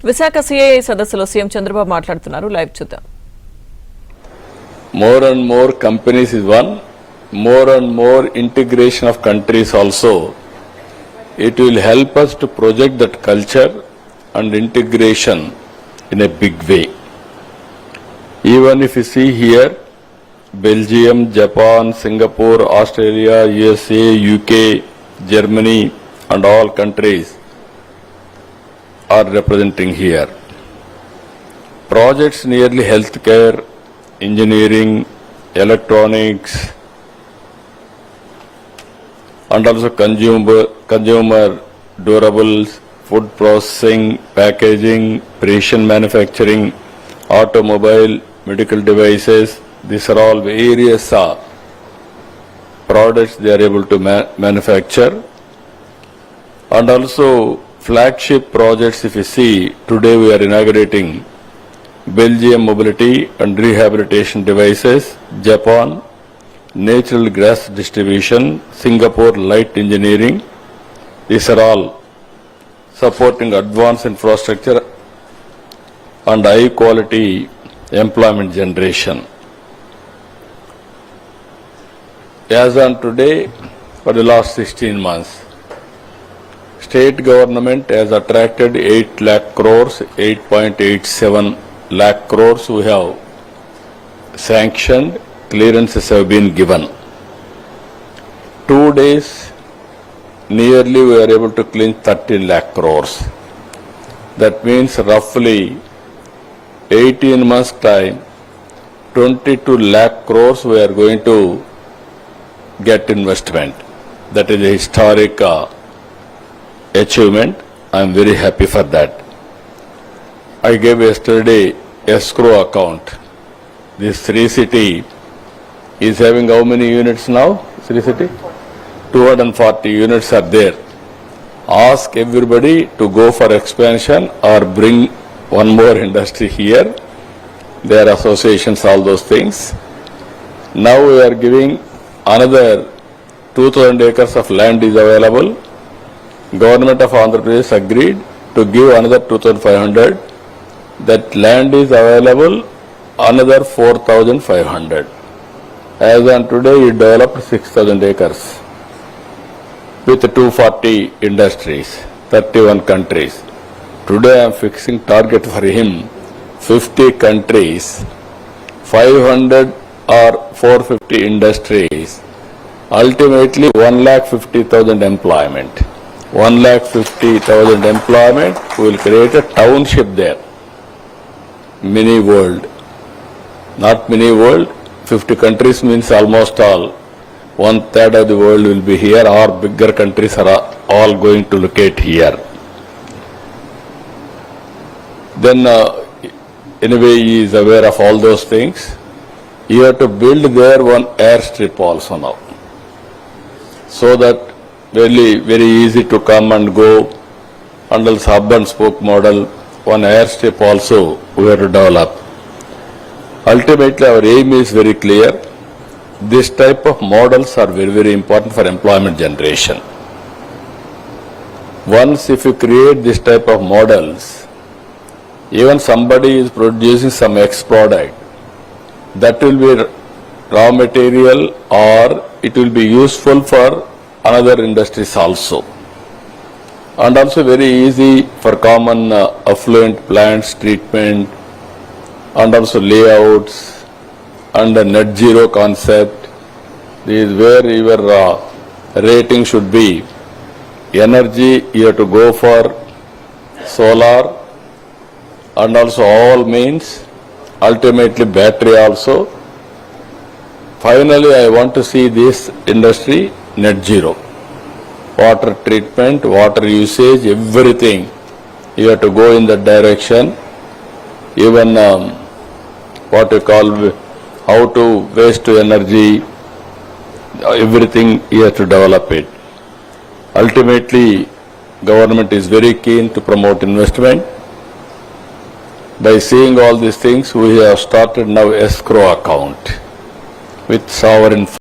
Visakha CII సదస్సులో CM Chandrababu మాట్లాడుతున్నారు. Live చూద్దాం. More and more companies is one, more and more integration of countries also. It will help us to project that culture and integration in a big way. Even if you see here, Belgium, Japan, Singapore, Australia, USA, UK, Germany and all countries are representing here. Projects nearly healthcare, engineering, electronics and also consumer durables, food processing, packaging, precision manufacturing, automobile, medical devices. These are all various products they are able to manufacture. And also flagship projects, if you see, today we are inaugurating Belgium mobility and rehabilitation devices, Japan natural gas distribution, Singapore light engineering. These are all supporting advanced infrastructure and high quality employment generation. As on today, for the last 16 months, state government has attracted 8 lakh crores, 8.87 lakh crores we have sanctioned, clearances have been given. 2 days, nearly we are able to clean 13 lakh crores. That means roughly 18 months time, 22 lakh crores we are going to get investment. That is a historic achievement. I am very happy for that. I gave yesterday escrow account. This Sri City is having how many units now? Sri City? 240 units are there. Ask everybody to go for expansion or bring one more industry here. There are associations, all those things. Now we are giving another 2,000 acres of land is available. Government of Andhra Pradesh agreed to give another 2,500. That land is available, another 4,500. As on today, he developed 6,000 acres with 240 industries, 31 countries. Today I am fixing target for him, 50 countries, 500 or 450 industries, ultimately 1,50,000 employment. 1,50,000 employment, we will create a township there. Mini world. Not mini world, 50 countries means almost all. 1/3 of the world will be here, or bigger countries are all going to locate here. Then anyway he is aware of all those things. You have to build there one airstrip also now, so that very easy to come and go. Under hub and spoke model, one airstrip also we have to develop. Ultimately our aim is very clear. This type of models are very important for employment generation. Once if you create this type of models, even somebody is producing some X product, that will be raw material or it will be useful for another industries also. And also very easy for common affluent plants treatment and also layouts and the net zero concept. This is where your rating should be. Energy you have to go for solar and also all means, ultimately battery also. Finally I want to see this industry net zero. Water treatment, water usage, everything you have to go in that direction. Even what you call how to waste to energy, everything you have to develop it. Ultimately government is very keen to promote investment. By seeing all these things, we have started now escrow account with sovereign